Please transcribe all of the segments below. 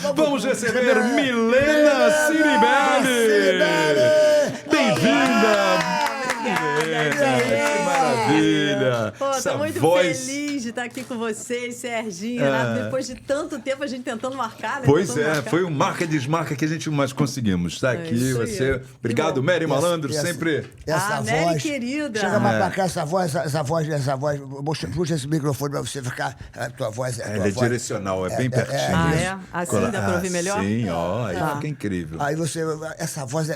Vamos receber Milena Ciribelli. Bem-vinda! Que maravilha! Pô, tô muito feliz de estar aqui com vocês, Serginho, Renato. Depois de tanto tempo a gente tentando marcar, né? Pois é, foi o marca e desmarca que a gente mais conseguimos. Está aqui, você. Obrigado, Mary Malandro, sempre. Essa Mary, voz, querida. Chega mais pra cá, essa voz. Puxa esse microfone pra você ficar. A tua voz Ela é direcional, é bem pertinho. Ah, é? Assim dá pra ouvir melhor? Sim, ó, aí fica incrível. Aí você. Essa voz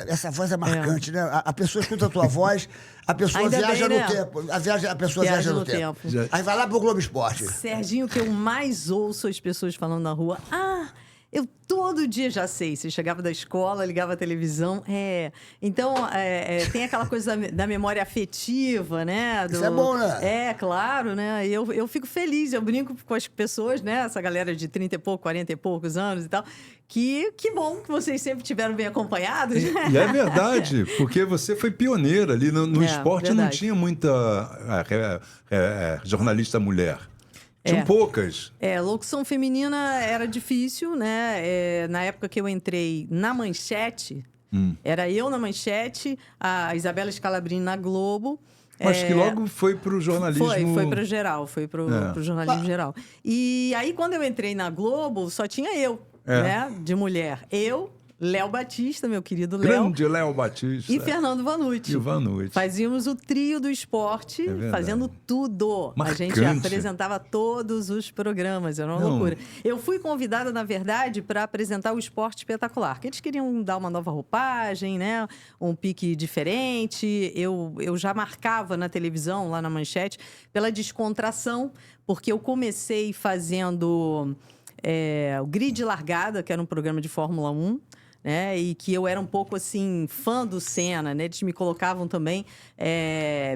é marcante, né? A pessoa escuta a tua voz, a pessoa Ainda viaja bem, no né? tempo. A pessoa viaja no tempo. Aí vai lá pro Globo Esporte. Serginho, o que eu mais ouço as pessoas falando na rua. Eu todo dia já sei. Você chegava da escola, ligava a televisão. Então, tem aquela coisa da memória afetiva, né? Isso é bom, né? Claro, né? Eu fico feliz, eu brinco com as pessoas, né? Essa galera de 30 e pouco, 40 e poucos anos e tal. Que bom que vocês sempre estiveram bem acompanhados. E é verdade, porque você foi pioneira ali no esporte, verdade. não tinha muita jornalista mulher. Tinham poucas. Locução feminina era difícil, né? Na época que eu entrei na Manchete, era eu na Manchete, a Isabela Scalabrini na Globo. Mas que logo foi para o jornalismo... Foi para o geral, foi para o jornalismo geral. E aí, quando eu entrei na Globo, só tinha eu, né? De mulher. Eu, Léo Batista, meu querido Léo. Grande Léo Batista. E Fernando Vanucci. E o Vanucci. Fazíamos o trio do esporte, fazendo tudo. Marcante. A gente apresentava todos os programas, era uma loucura. Eu fui convidada, na verdade, para apresentar o Esporte Espetacular, que eles queriam dar uma nova roupagem, né? Um pique diferente. Eu já marcava na televisão, lá na Manchete, pela descontração, porque eu comecei fazendo o Grid Largada, que era um programa de Fórmula 1, né? E que eu era um pouco, assim, fã do Senna, né? Eles me colocavam também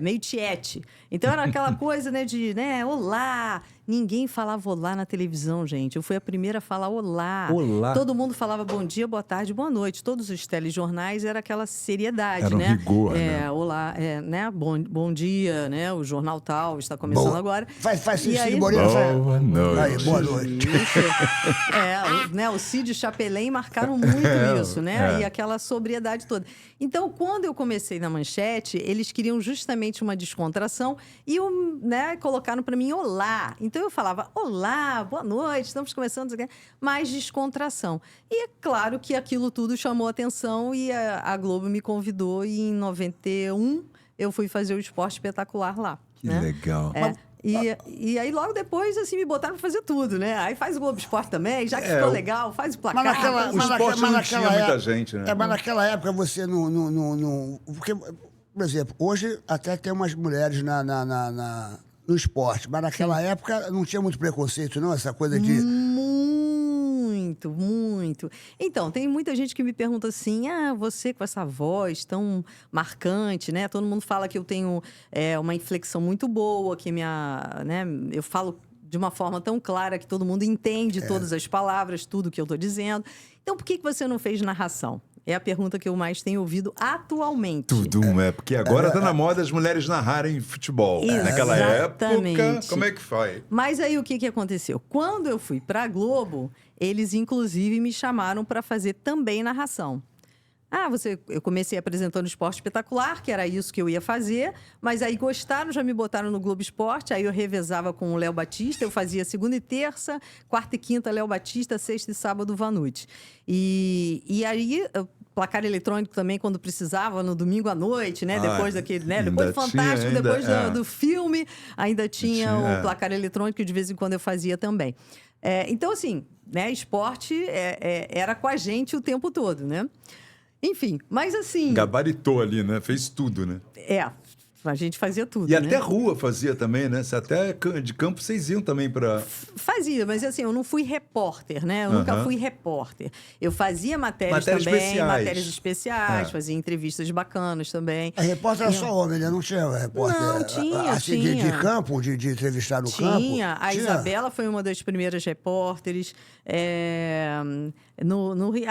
meio tiete. Então, era aquela coisa, né, de, né, olá. Ninguém falava olá na televisão, gente. Eu fui a primeira a falar olá. Olá. Todo mundo falava bom dia, boa tarde, boa noite. Todos os telejornais era aquela seriedade, era um né? rigor, né? Olá, né? Bom dia, né? O Jornal Tal está começando agora. Faz E aí, Cid Moreira. Boa noite. Aí, boa noite. Né, o Cid e o Chapelin marcaram muito isso, né? E aquela sobriedade toda. Então, quando eu comecei na Manchete, eles queriam justamente uma descontração e colocaram para mim olá. Então, eu falava olá, boa noite, estamos começando, mais descontração. E é claro que aquilo tudo chamou atenção e a Globo me convidou e em 91 eu fui fazer o Esporte Espetacular lá. Que legal. E aí, logo depois, assim, me botaram pra fazer tudo, né? Aí faz o Globo Esporte também, já que ficou legal, faz o placar. O esporte não tinha muita gente, né? Mas naquela época você não... Porque, por exemplo, hoje até tem umas mulheres no esporte, mas naquela época não tinha muito preconceito, não? Essa coisa de... Muito. Então, tem muita gente que me pergunta assim, você com essa voz tão marcante, né? Todo mundo fala que eu tenho uma inflexão muito boa, que eu falo de uma forma tão clara que todo mundo entende todas as palavras, tudo que eu tô dizendo. Então, por que você não fez narração? É a pergunta que eu mais tenho ouvido atualmente. Tudo, porque agora tá na moda as mulheres narrarem futebol. Naquela época, como é que foi? Mas aí o que aconteceu? Quando eu fui pra Globo, eles inclusive me chamaram para fazer também narração. Eu comecei apresentando o Esporte Espetacular, que era isso que eu ia fazer, mas aí gostaram, já me botaram no Globo Esporte, aí eu revezava com o Léo Batista, eu fazia segunda e terça, quarta e quinta Léo Batista, sexta e sábado Vanucci. E aí, placar eletrônico também, quando precisava, no domingo à noite, né? Depois daquele, né? Depois do Fantástico, depois do filme, ainda tinha o placar eletrônico, que de vez em quando eu fazia também. Então, assim, né? Esporte era com a gente o tempo todo, né? Enfim, mas assim... Gabaritou ali, né? Fez tudo, né? A gente fazia tudo, E né? até rua fazia também, né? Até de campo vocês iam também para... Fazia, mas assim, eu não fui repórter, né? Eu nunca fui repórter. Eu fazia matérias especiais, fazia entrevistas bacanas também. A repórter era só homem, né? Não tinha repórter? Não, tinha, assim, tinha. De campo, de entrevistar no campo? A Isabela foi uma das primeiras repórteres. No Rio...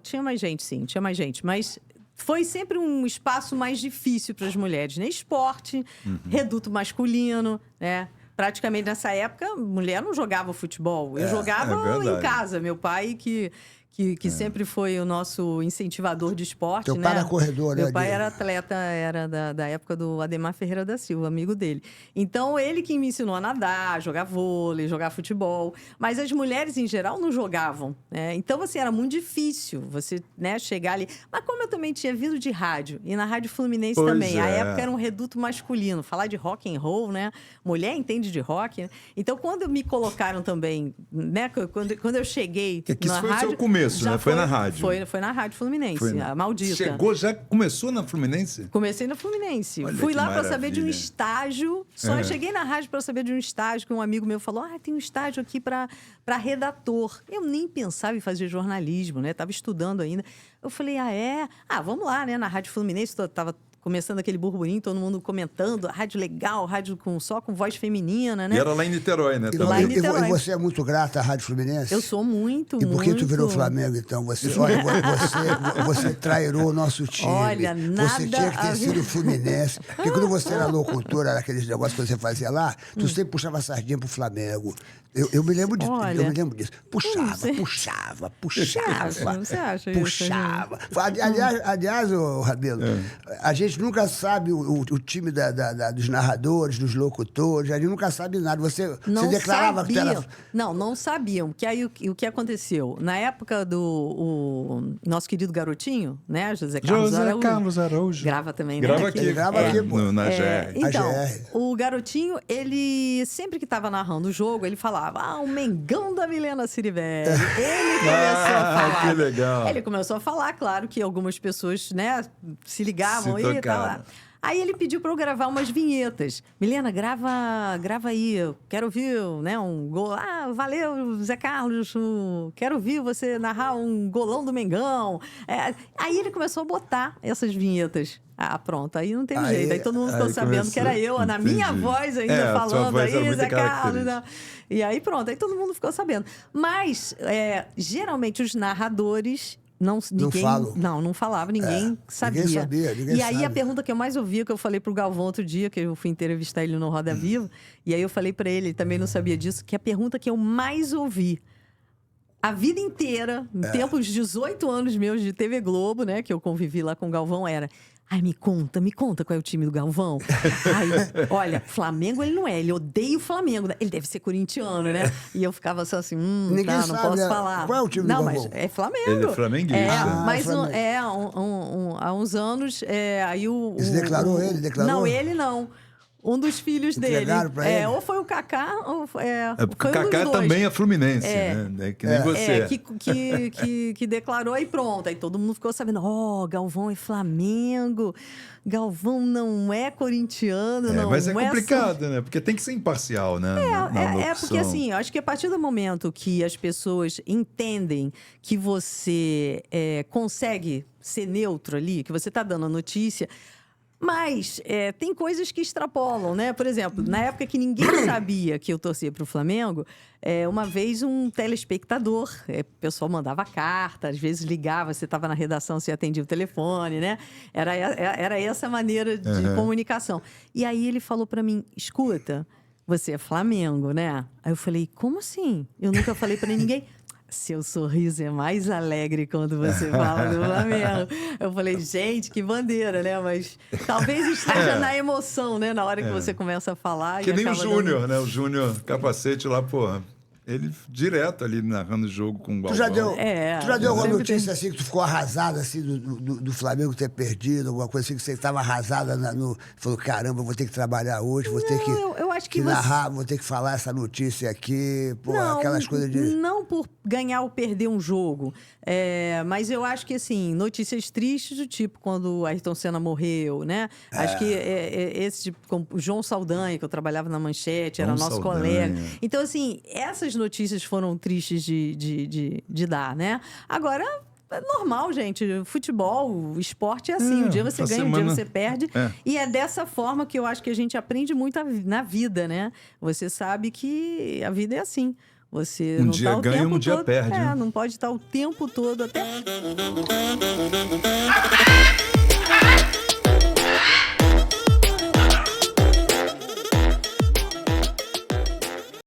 tinha mais gente, sim. Tinha mais gente, mas... Foi sempre um espaço mais difícil para as mulheres, né? Esporte, reduto masculino, né? praticamente nessa época, mulher não jogava futebol. Eu jogava em casa. Meu pai que sempre foi o nosso incentivador de esporte, Teu né? pai era corredor, né? Meu pai era atleta, era da época do Ademar Ferreira da Silva, amigo dele. Então, ele que me ensinou a nadar, jogar vôlei, jogar futebol. Mas as mulheres, em geral, não jogavam, né? Então, assim, era muito difícil você, né, chegar ali. Mas como eu também tinha vindo de rádio, e na Rádio Fluminense Pois também, a é. época era um reduto masculino. Falar de rock and roll, né? Mulher entende de rock, né? Então, quando me colocaram também, né? Quando eu cheguei Que isso na foi o rádio... seu começo, Já né? Foi na rádio. Foi na Rádio Fluminense, a maldita. Chegou, já começou na Fluminense? Comecei na Fluminense. Olha Fui que lá para saber de um maravilha. estágio. Só cheguei na rádio para saber de um estágio que um amigo meu falou: tem um estágio aqui para redator. Eu nem pensava em fazer jornalismo, né? Tava estudando ainda. Eu falei: vamos lá, né? Na Rádio Fluminense, tava começando aquele burburinho, todo mundo comentando, rádio legal, rádio só com voz feminina, né? E era lá em Niterói, né? Lá em Niterói. E você é muito grata à Rádio Fluminense? Eu sou muito, E por que muito. tu virou Flamengo, então? Você trairou o nosso time. Olha, Você tinha que nada a ter ver. sido Fluminense. Porque quando você era locutora, naqueles negócios que você fazia lá, tu sempre puxava a sardinha pro Flamengo. Eu me lembro disso. Olha. Eu me lembro disso. Puxava. Você acha isso, Puxava. Aliás, ô, Rabelo, a gente nunca sabe o time dos narradores, dos locutores, a gente nunca sabe nada. Você declarava que tu era... Não sabiam. Que aí o que aconteceu? Na época do nosso querido garotinho, né? José Carlos Araújo. Grava também, né? Grava aqui. Grava aqui, pô. Na GR. Então, A GR. o garotinho, ele sempre que estava narrando o jogo, ele falava: o Mengão da Milena Ciribelli. Ele começou a falar. Que legal. Ele começou a falar, claro que algumas pessoas, né, se ligavam Se e tocaram. tal. Aí ele pediu para eu gravar umas vinhetas. Milena, grava aí, eu quero ouvir, né, um gol. Valeu, Zé Carlos, quero ouvir você narrar um golão do Mengão. Aí ele começou a botar essas vinhetas. Pronto, aí não teve jeito. Aí todo mundo ficou sabendo que era eu, na minha voz ainda, a sua falando voz era aí, muito Zé Carlos. característica. Né? E aí pronto, aí todo mundo ficou sabendo. Mas, geralmente, os narradores... Ninguém, falam. não falava, ninguém sabia. Ninguém sabia, ninguém E aí sabe. a pergunta que eu mais ouvia, que eu falei pro Galvão outro dia, que eu fui entrevistar ele no Roda Viva, e aí eu falei para ele também não sabia disso, que a pergunta que eu mais ouvi a vida inteira, em tempos de 18 anos meus de TV Globo, né, que eu convivi lá com o Galvão, era: me conta qual é o time do Galvão. Olha, Flamengo ele não é, ele odeia o Flamengo. Ele deve ser corintiano, né? E eu ficava só assim, Ninguém não sabe, posso né? falar. Qual é o time do Não, Galvão? mas é Flamengo. Ele é flamenguista. Mas Flamengo. há uns anos, aí Ele declarou, ele declarou? Não, ele não. Um dos filhos dele. Entregaram pra ele? Ou foi o Kaká, ou Porque foi o um Kaká dos dois. também é fluminense, né? Que nem você. Que declarou e pronto. Aí todo mundo ficou sabendo: Galvão é Flamengo, Galvão não é corintiano, não Mas é é complicado, né? Porque tem que ser imparcial, né? porque assim, eu acho que a partir do momento que as pessoas entendem que você consegue ser neutro ali, que você está dando a notícia. Mas tem coisas que extrapolam, né? Por exemplo, na época que ninguém sabia que eu torcia para o Flamengo, uma vez um telespectador, o pessoal mandava carta, às vezes ligava, você estava na redação, você atendia o telefone, né? Era essa maneira de comunicação. E aí ele falou para mim: escuta, você é Flamengo, né? Aí eu falei: como assim? Eu nunca falei para ninguém. Seu sorriso é mais alegre quando você fala do Flamengo. Eu falei: gente, que bandeira, né? Mas talvez esteja na emoção, né? Na hora que você começa a falar. Que e nem o acaba Júnior, né? O Júnior Capacete lá, pô. Ele direto ali narrando o jogo com o Galvão. Tu já deu alguma sempre notícia assim que tu ficou arrasada assim do Flamengo ter perdido, alguma coisa assim que você estava arrasada falou: caramba, vou ter que trabalhar hoje, vou ter que, eu acho que narrar, vou ter que falar essa notícia aqui, pô, aquelas coisas de... Não por ganhar ou perder um jogo, mas eu acho que, assim, notícias tristes do tipo quando o Ayrton Senna morreu, né? Acho que esse tipo, como o João Saldanha, que eu trabalhava na Manchete, era João nosso Saldanha. colega. Então, assim, essas notícias foram tristes de dar, né? Agora, é normal, gente. Futebol, o esporte é assim. Um dia você ganha, um dia você perde. E é dessa forma que eu acho que a gente aprende muito na vida, né? Você sabe que a vida é assim. Você não dia tá o ganha, tempo um dia todo, perde, né? não pode estar o tempo todo até...